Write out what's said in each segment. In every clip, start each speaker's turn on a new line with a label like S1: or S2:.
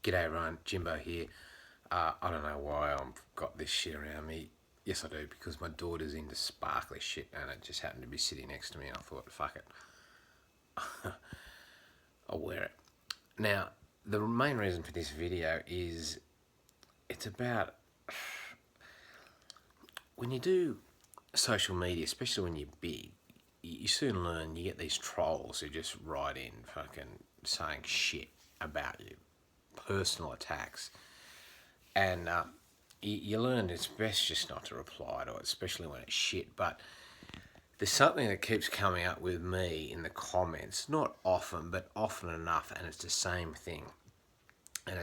S1: G'day everyone, Jimbo here. I don't know why I've got this shit around me. Yes, I do, because my daughter's into sparkly shit and it just happened to be sitting next to me and I thought, fuck it, I'll wear it. Now, the main reason for this video is it's about when you do social media, especially when you're big, you soon learn you get these trolls who just write in fucking saying shit about you, personal attacks. And you learn it's best just not to reply to it, especially when it's shit. But there's something that keeps coming up with me in the comments, not often, but often enough, and it's the same thing. And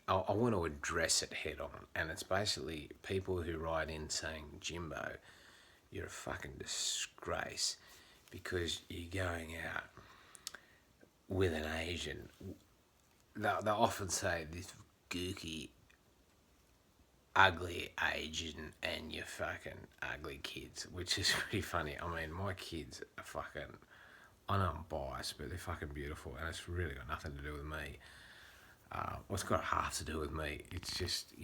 S1: I want to address it head on. And it's basically people who write in saying, Jimbo, you're a fucking disgrace because you're going out with an Asian. They'll often say this gooky ugly Asian and your fucking ugly kids, which is pretty funny. I mean, my kids are fucking, I know I'm biased, but they're fucking beautiful and it's really got nothing to do with me. Well, it's got half to do with me. It's just,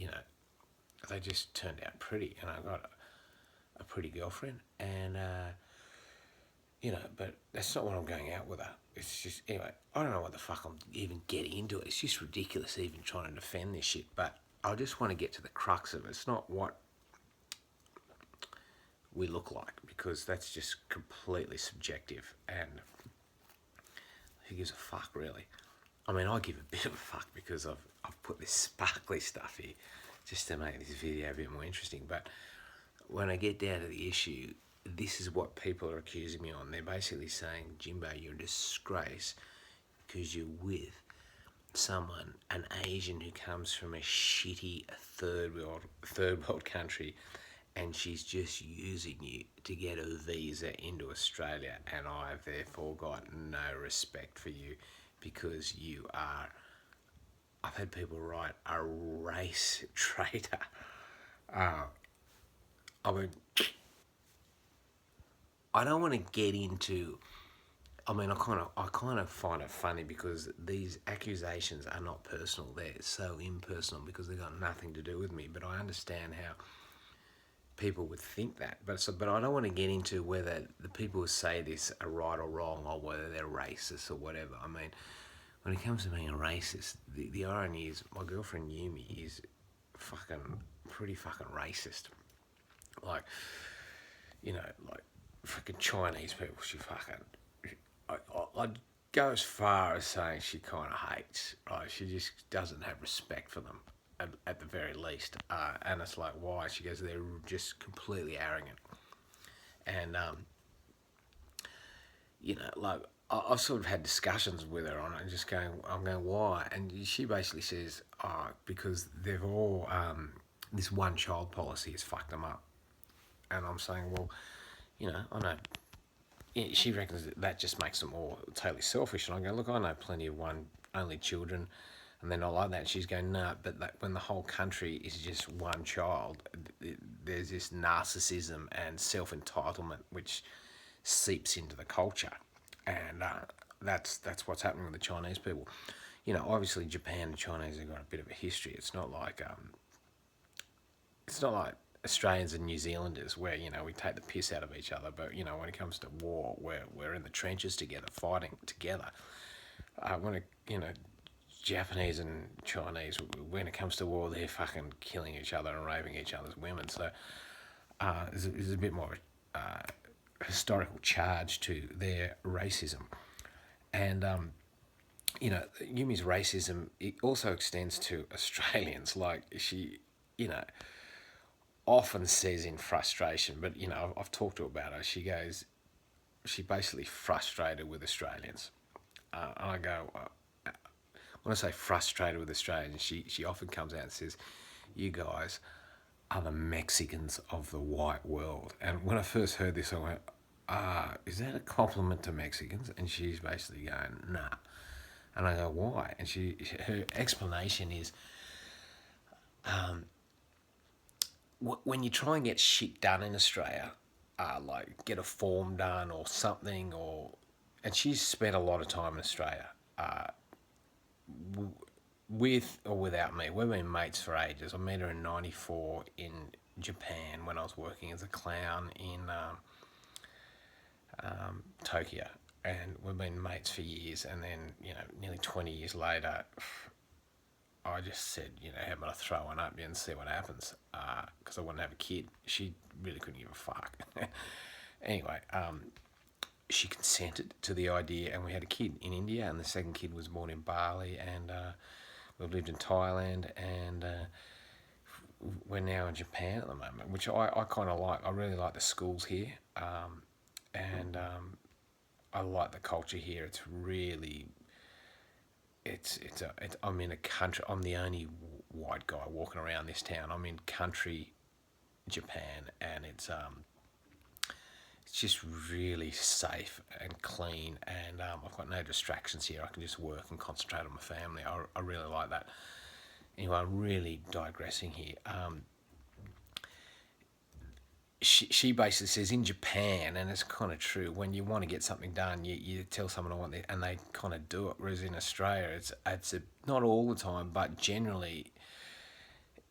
S1: they just turned out pretty and I got a pretty girlfriend and, but that's not what I'm going out with her. It's just, anyway, I don't know what the fuck I'm even getting into it. It's just ridiculous even trying to defend this shit, but I just want to get to the crux of it. It's not what we look like because that's just completely subjective and who gives a fuck really. I mean, I give a bit of a fuck because I've put this sparkly stuff here just to make this video a bit more interesting, but when I get down to the issue, this is what people are accusing me on. They're basically saying, Jimbo, you're a disgrace because you're with someone, an Asian who comes from a shitty third world country, and she's just using you to get a visa into Australia, and I've therefore got no respect for you because you are, I've had people write, a race traitor. I mean, I don't want to get into, I mean, I kind of find it funny because these accusations are not personal. They're so impersonal because they've got nothing to do with me. But I understand how people would think that. But I don't want to get into whether the people who say this are right or wrong or whether they're racist or whatever. I mean, when it comes to being a racist, the irony is my girlfriend Yumi is pretty fucking racist. Like, like fucking Chinese people, she fucking I'd go as far as saying she kind of hates. Right, she just doesn't have respect for them, at the very least. And it's like, why? She goes, they're just completely arrogant. And like I've sort of had discussions with her on it, and just going, I'm going, why? And she basically says, because they've all this one child policy has fucked them up. And I'm saying, well, I know, yeah, she reckons that just makes them all totally selfish. And I go, look, I know plenty of only children, and they're not like that. And she's going, nah, but when the whole country is just one child, there's this narcissism and self-entitlement which seeps into the culture. And that's what's happening with the Chinese people. Obviously Japan and Chinese have got a bit of a history. It's not like Australians and New Zealanders where we take the piss out of each other, but when it comes to war, we're in the trenches together, fighting together. When it Japanese and Chinese, when it comes to war, they're fucking killing each other and raping each other's women. So there's a bit more historical charge to their racism, and Yumi's racism, it also extends to Australians. Like she, you know often says in frustration, but I've talked to her about her. She goes, she basically frustrated with Australians, and I go, when I say frustrated with Australians, she often comes out and says, "You guys are the Mexicans of the white world." And when I first heard this, I went, is that a compliment to Mexicans? And she's basically going, nah. And I go, why? And her explanation is, when you try and get shit done in Australia, like get a form done or something, and she's spent a lot of time in Australia. with or without me, we've been mates for ages. I met her in '94 in Japan when I was working as a clown in Tokyo, and we've been mates for years. And then, nearly 20 years later, I just said, how about I throw one up you and see what happens? Because I want to have a kid. She really couldn't give a fuck. Anyway, she consented to the idea, and we had a kid in India, and the second kid was born in Bali, and we've lived in Thailand, and we're now in Japan at the moment, which I kind of like. I really like the schools here, and I like the culture here. It's really, I'm in a country. I'm the only white guy walking around this town. I'm in country Japan, and it's just really safe and clean, and I've got no distractions here. I can just work and concentrate on my family. I really like that. Anyway, I'm really digressing here. She basically says in Japan, and it's kind of true, when you want to get something done, you tell someone I want it, and they kind of do it. Whereas in Australia, not all the time, but generally,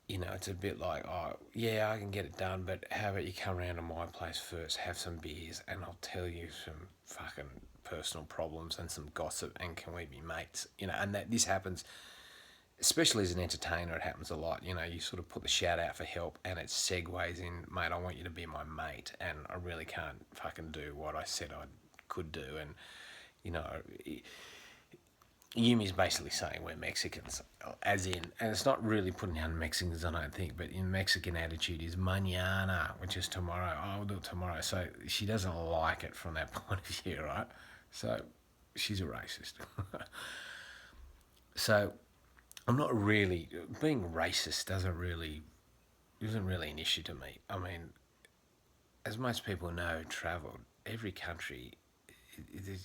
S1: it's a bit like, oh, yeah, I can get it done, but how about you come around to my place first, have some beers, and I'll tell you some fucking personal problems and some gossip, and can we be mates? And this happens, especially as an entertainer, it happens a lot. You sort of put the shout out for help, and it segues in, mate, I want you to be my mate, and I really can't fucking do what I said I could do. And, Yumi's basically saying we're Mexicans, as in, and it's not really putting down Mexicans, I don't think, but in Mexican attitude is mañana, which is tomorrow. Oh, we'll do it tomorrow. So she doesn't like it from that point of view, right? So she's a racist. So I'm not really, being racist isn't really an issue to me. I mean, as most people know, travelled, every country,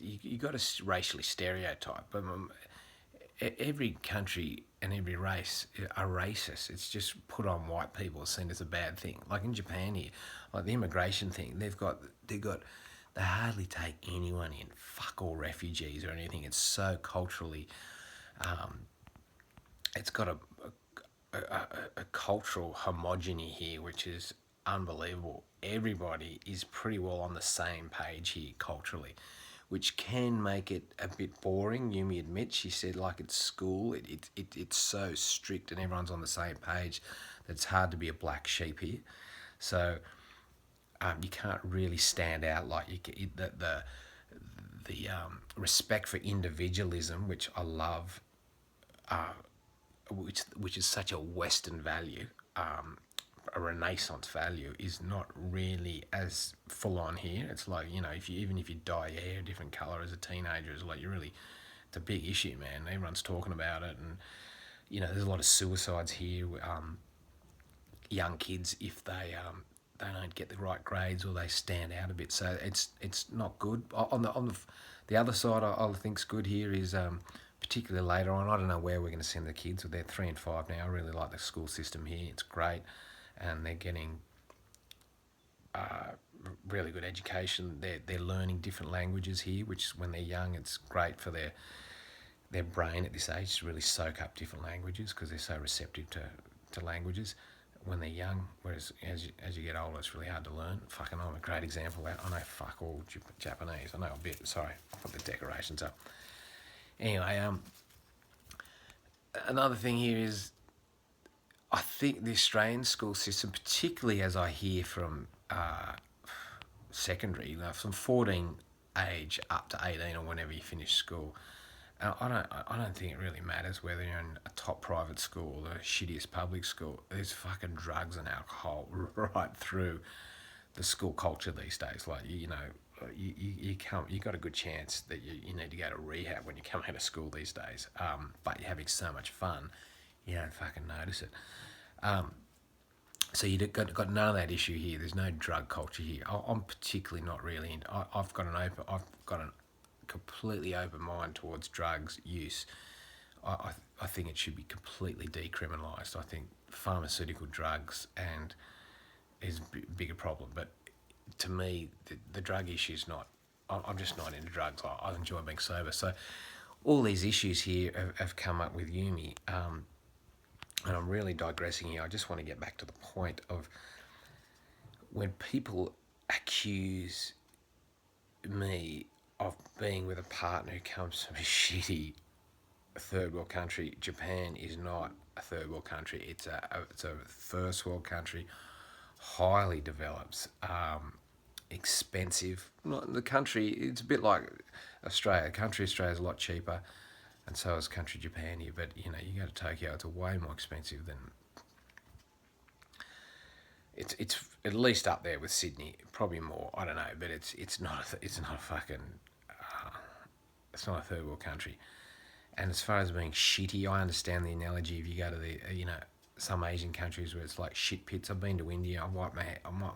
S1: you got to racially stereotype, but every country and every race are racist. It's just put on white people, seen as a bad thing. Like in Japan here, like the immigration thing, they hardly take anyone in. Fuck all refugees or anything. It's so culturally, it's got a cultural homogeny here, which is unbelievable. Everybody is pretty well on the same page here culturally, which can make it a bit boring. Yumi admits, she said, like at school, it's so strict and everyone's on the same page that it's hard to be a black sheep here. So you can't really stand out like the respect for individualism, which I love, which is such a Western value, a Renaissance value, is not really as full on here. It's like, even if you dye your hair a different colour as a teenager, it's like it's a big issue, man. Everyone's talking about it, and there's a lot of suicides here. Young kids, if they don't get the right grades or they stand out a bit, so it's not good. On the other side, I think's good here is, particularly later on, I don't know where we're going to send the kids. They're 3 and 5 now. I really like the school system here. It's great, and they're getting really good education. They're learning different languages here, which when they're young, it's great for their brain at this age to really soak up different languages because they're so receptive to languages when they're young. Whereas as you get older, it's really hard to learn. Fucking, I'm a great example of that. I know fuck all Japanese. I know a bit. Sorry, I put the decorations up. Anyway, another thing here is, I think the Australian school system, particularly as I hear from secondary, from 14 age up to 18 or whenever you finish school, I don't think it really matters whether you're in a top private school or the shittiest public school. There's fucking drugs and alcohol right through the school culture these days. Like, you got a good chance that you need to go to rehab when you come out of school these days. But you're having so much fun, you don't fucking notice it. So you've got none of that issue here. There's no drug culture here. I'm particularly not really into. I've got a completely open mind towards drugs use. I think it should be completely decriminalised. I think pharmaceutical drugs is a bigger problem. But to me, the drug issue is not. I'm just not into drugs. I enjoy being sober. So all these issues here have come up with Yumi, and I'm really digressing here. I just want to get back to the point of when people accuse me of being with a partner who comes from a shitty third world country. Japan is not a third world country. It's a first world country, highly developed, expensive. Not the country. It's a bit like Australia. Country Australia is a lot cheaper, and so is country Japan here. But you go to Tokyo, it's way more expensive than. It's at least up there with Sydney, probably more. I don't know, but it's not a fucking it's not a third world country. And as far as being shitty, I understand the analogy. If you go to the some Asian countries where it's like shit pits. I've been to India. I wiped my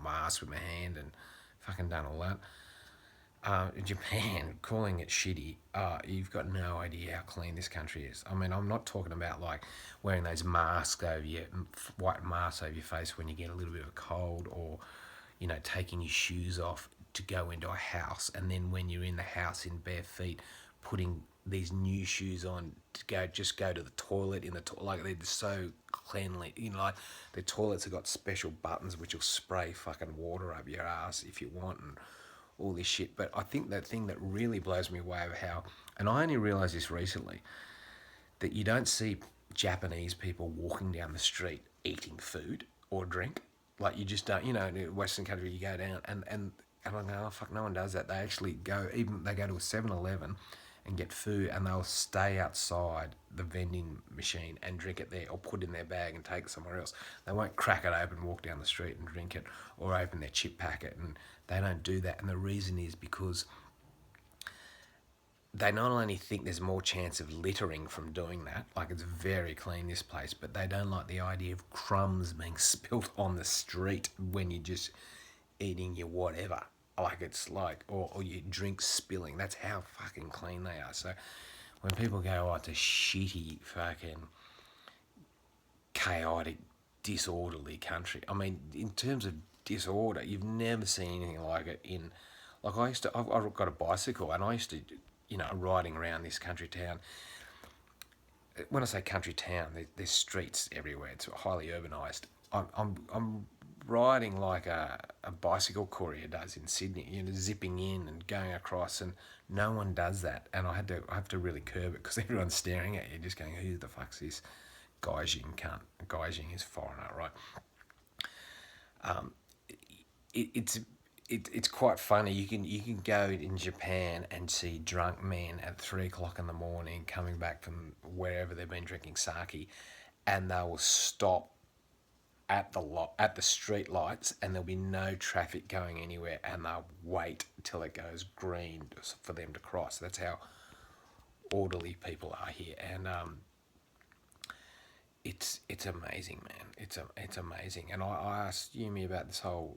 S1: ass with my hand and fucking done all that. Japan, calling it shitty, you've got no idea how clean this country is. I mean, I'm not talking about like wearing those masks over your white masks over your face when you get a little bit of a cold, or taking your shoes off to go into a house, and then when you're in the house in bare feet, putting these new shoes on to go to the toilet in the like they're so cleanly. Like the toilets have got special buttons which will spray fucking water up your ass if you want, and all this shit. But I think that thing that really blows me away of how, and I only realised this recently, that you don't see Japanese people walking down the street eating food or drink. Like you just don't, in a Western country you go down and I go, oh fuck, no one does that. They actually they go to a 7-Eleven and get food, and they'll stay outside the vending machine and drink it there, or put it in their bag and take it somewhere else. They won't crack it open, walk down the street and drink it, or open their chip packet, and they don't do that. And the reason is because they not only think there's more chance of littering from doing that, like it's very clean this place, but they don't like the idea of crumbs being spilt on the street when you're just eating your whatever. Like it's like, or your drink spilling. That's how fucking clean they are. So when people go, oh, it's a shitty fucking chaotic, disorderly country. I mean, in terms of disorder, you've never seen anything like it in. Like I've got a bicycle, and I used to, riding around this country town. When I say country town, there's streets everywhere. It's highly urbanised. I'm riding like a bicycle courier does in Sydney, zipping in and going across, and no one does that. And I have to really curb it because everyone's staring at you, just going, who the fuck's this Gaijin cunt? Gaijin is foreigner, right? It's quite funny. You can go in Japan and see drunk men at 3 o'clock in the morning coming back from wherever they've been drinking sake, and they will stop at the street lights, and there'll be no traffic going anywhere, and they'll wait till it goes green for them to cross. That's how orderly people are here, and it's amazing, man. It's amazing. And I asked Yumi about this whole,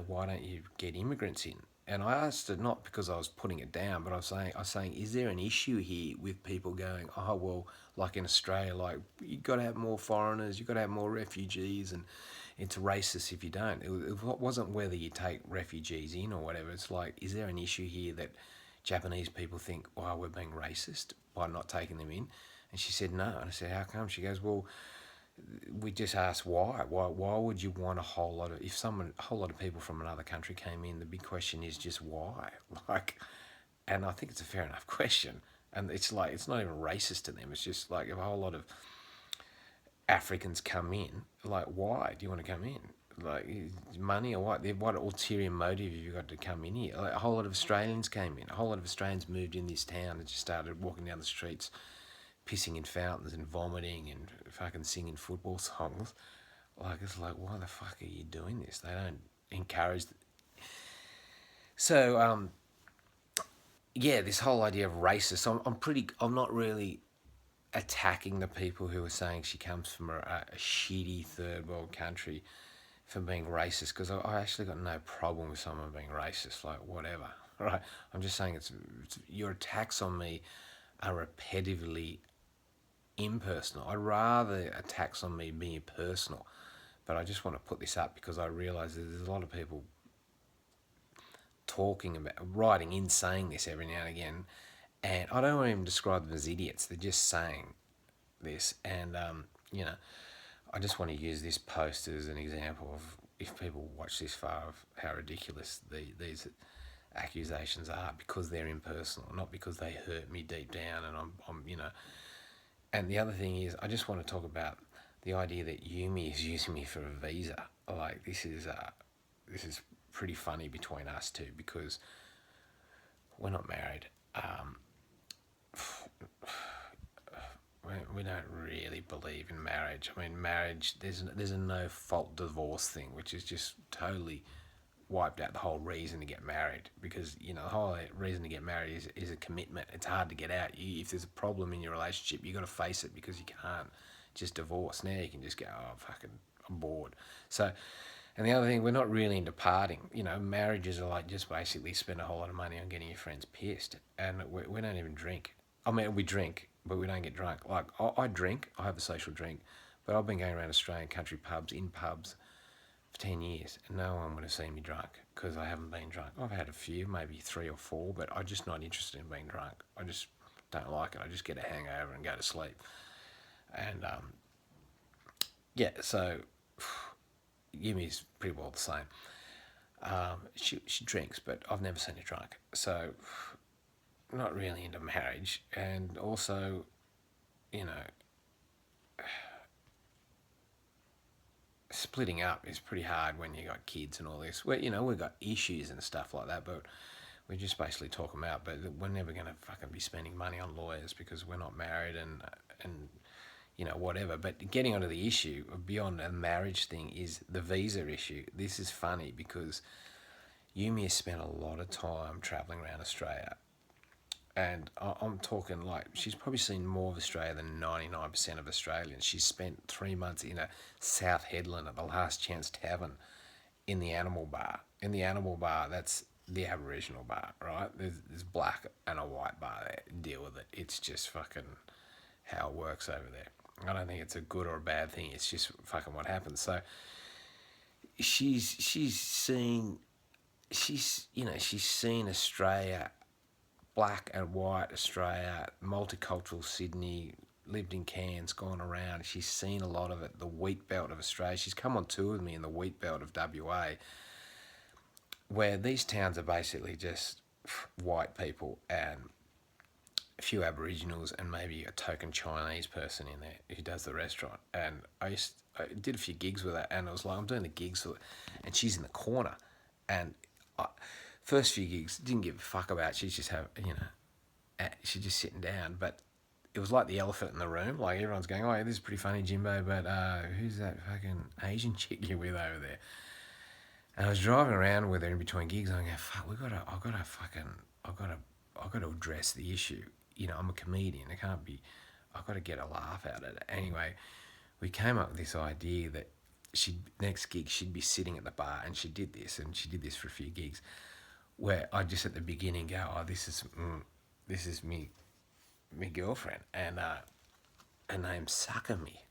S1: why don't you get immigrants in? And I asked it not because I was putting it down, but I was saying, is there an issue here with people going, oh well, like in Australia, like you got to have more foreigners, you got to have more refugees, and it's racist if you don't. It wasn't whether you take refugees in or whatever. It's like, is there an issue here that Japanese people think, oh, we're being racist by not taking them in? And she said no. And I said, how come? She goes, well, we just asked why. Why would you want a whole lot of, a whole lot of people from another country came in, the big question is just why? Like, and I think it's a fair enough question. And it's like, it's not even racist to them. It's just like, if a whole lot of Africans come in, like, why do you want to come in? Like, money or what? What ulterior motive have you got to come in here? Like, a whole lot of Australians came in. A whole lot of Australians moved in this town and just started walking down the streets, pissing in fountains and vomiting and fucking singing football songs. Like, it's like, why the fuck are you doing this? They don't encourage. So, yeah, this whole idea of racist. I'm not really attacking the people who are saying she comes from a shitty third world country for being racist, because I actually got no problem with someone being racist, like whatever, right? I'm just saying it's your attacks on me are repetitively impersonal. I'd rather attacks on me being personal, but I just want to put this up because I realise that there's a lot of people talking about, writing in, saying this every now and again, And I don't want to even describe them as idiots. They're just saying this, and you know, I just want to use this post as an example of, if people watch this far, of how ridiculous these accusations are, because they're impersonal, not because they hurt me deep down, and I'm you know. And the other thing is, I just want to talk about the idea that Yumi is using me for a visa. Like, this is pretty funny between us two, because we're not married. We don't really believe in marriage. I mean, marriage, there's a no fault divorce thing, which is just totally wiped out the whole reason to get married, because the whole reason to get married is a commitment. It's hard to get out. If there's a problem in your relationship, you got to face it, because you can't just divorce. Now you can just go, oh fucking, I'm bored. So, and the other thing, we're not really into parting. Marriages are like, just basically spend a whole lot of money on getting your friends pissed, and we don't even drink. I mean, we drink, but we don't get drunk. Like, I drink, I have a social drink, but I've been going around Australian country pubs, in pubs, for 10 years, and no one would have seen me drunk, because I haven't been drunk. I've had a few, maybe 3 or 4, but I'm just not interested in being drunk. I just don't like it. I just get a hangover and go to sleep. And yeah, so Yumi's pretty well the same. She drinks, but I've never seen her drunk. So, not really into marriage. And also, you know, splitting up is pretty hard when you got kids and all this. We've got issues and stuff like that, but we just basically talk them out. But we're never going to fucking be spending money on lawyers, because we're not married, and whatever. But getting onto the issue beyond a marriage thing is the visa issue. This is funny, because Yumi has spent a lot of time travelling around Australia. And I'm talking, like, she's probably seen more of Australia than 99% of Australians. She's spent 3 months in a South Headland at the Last Chance Tavern in the Animal Bar. In the Animal Bar, that's the Aboriginal bar, right? There's black and a white bar there. Deal with it. It's just fucking how it works over there. I don't think it's a good or a bad thing. It's just fucking what happens. So she's seen Australia, black and white Australia, multicultural Sydney, lived in Cairns, gone around. She's seen a lot of it, the wheat belt of Australia. She's come on tour with me in the wheat belt of WA, where these towns are basically just white people and a few Aboriginals and maybe a token Chinese person in there who does the restaurant. And I did a few gigs with her, and I was like, I'm doing the gigs, and she's in the corner. And first few gigs, didn't give a fuck about it. She's just she's just sitting down. But it was like the elephant in the room. Like, everyone's going, oh, yeah, this is pretty funny, Jimbo, but who's that fucking Asian chick you're with over there? And I was driving around with her in between gigs, and I go, fuck, I've got to address the issue. I'm a comedian. I've got to get a laugh out of it. Anyway, we came up with this idea that next gig, she'd be sitting at the bar, and she did this for a few gigs, where I just at the beginning go, oh, this is me girlfriend, and her name's Sucker Me.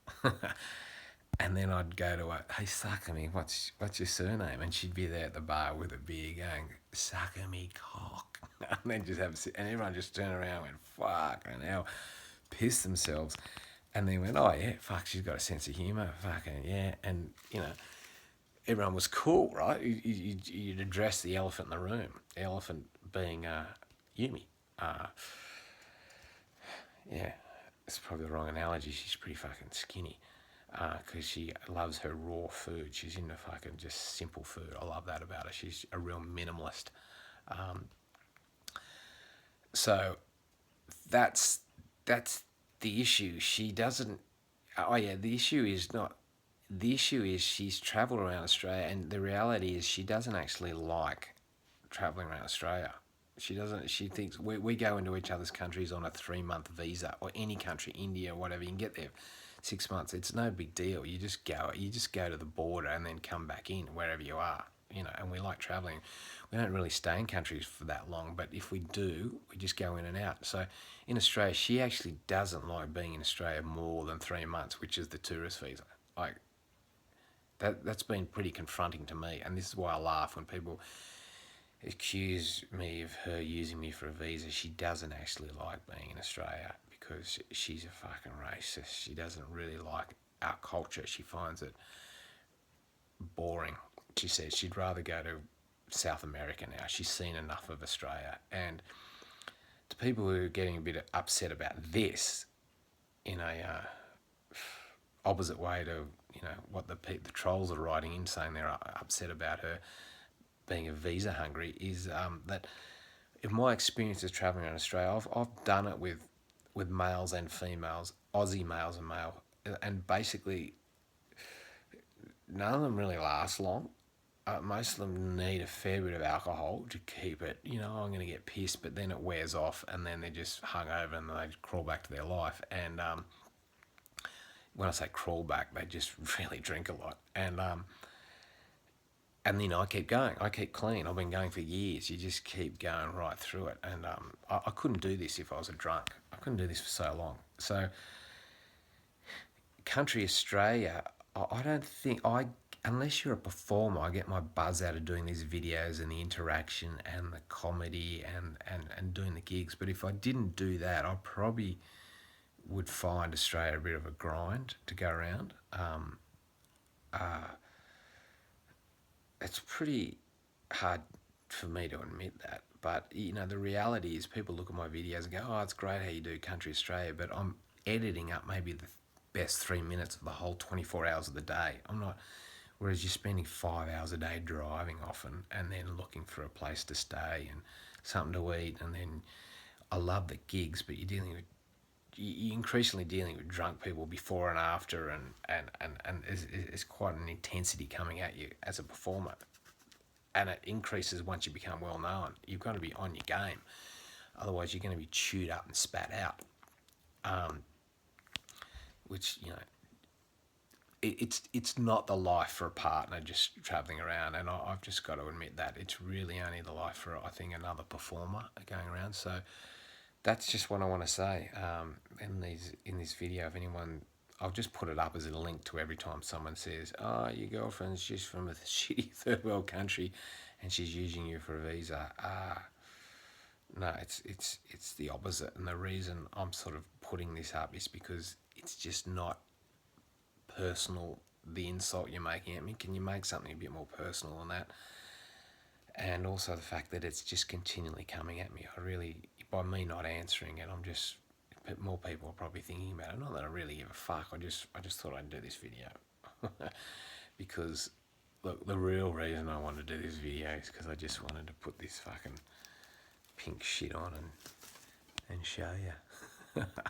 S1: And then I'd go to her, hey, Sucker Me, what's your surname? And she'd be there at the bar with a beer going, Sucker Me cock. And then just have a sit, and everyone just turned around and went, fuck, and how pissed themselves. And then went, oh yeah, fuck, she's got a sense of humour, fucking yeah. And, everyone was cool, right? You'd address the elephant in the room, the elephant being Yumi. Yeah, it's probably the wrong analogy. She's pretty fucking skinny, because she loves her raw food. She's into fucking just simple food. I love that about her. She's a real minimalist. So that's the issue. She doesn't. Oh yeah, the issue is not. The issue is she's travelled around Australia, and the reality is she doesn't actually like travelling around Australia. She doesn't. She thinks we go into each other's countries on a 3-month visa, or any country, India, whatever. You can get there 6 months. It's no big deal. You just go. You just go to the border and then come back in wherever you are. And we like travelling. We don't really stay in countries for that long, but if we do, we just go in and out. So in Australia, she actually doesn't like being in Australia more than 3 months, which is the tourist visa. Like, that's been pretty confronting to me, and this is why I laugh when people accused me of her using me for a visa. She doesn't actually like being in Australia because she's a fucking racist. She doesn't really like our culture. She finds it boring. She says she'd rather go to South America now. She's seen enough of Australia. And to people who are getting a bit upset about this in a opposite way to what the trolls are writing in, saying they're upset about her being a visa hungry, is that in my experiences traveling around Australia, I've done it with males and females, Aussie males and male, and basically none of them really last long. Most of them need a fair bit of alcohol to keep it. I'm going to get pissed, but then it wears off, and then they're just hungover and they crawl back to their life. And when I say crawl back, they just really drink a lot. And I keep going. I keep clean. I've been going for years. You just keep going right through it. And I couldn't do this if I was a drunk. I couldn't do this for so long. So, country Australia, I don't think unless you're a performer, I get my buzz out of doing these videos and the interaction and the comedy and doing the gigs. But if I didn't do that, I probably would find Australia a bit of a grind to go around. It's pretty hard for me to admit that. But, the reality is people look at my videos and go, oh, it's great how you do Country Australia, but I'm editing up maybe the best 3 minutes of the whole 24 hours of the day. I'm not, whereas you're spending 5 hours a day driving often and then looking for a place to stay and something to eat. And then I love the gigs, but you're increasingly dealing with drunk people before and after, and there's quite an intensity coming at you as a performer. And it increases once you become well known. You've got to be on your game. Otherwise, you're going to be chewed up and spat out. Which, it's not the life for a partner just travelling around. And I've just got to admit that. It's really only the life for, I think, another performer going around. So that's just what I want to say. In this video, if anyone, I'll just put it up as a link to every time someone says, "Oh, your girlfriend's just from a shitty third world country, and she's using you for a visa." No, it's the opposite, and the reason I'm sort of putting this up is because it's just not personal. The insult you're making at me, can you make something a bit more personal than that? And also the fact that it's just continually coming at me. By me not answering it, more people are probably thinking about it. Not that I really give a fuck. I just thought I'd do this video because look, the real reason I wanted to do this video is because I just wanted to put this fucking pink shit on and show you.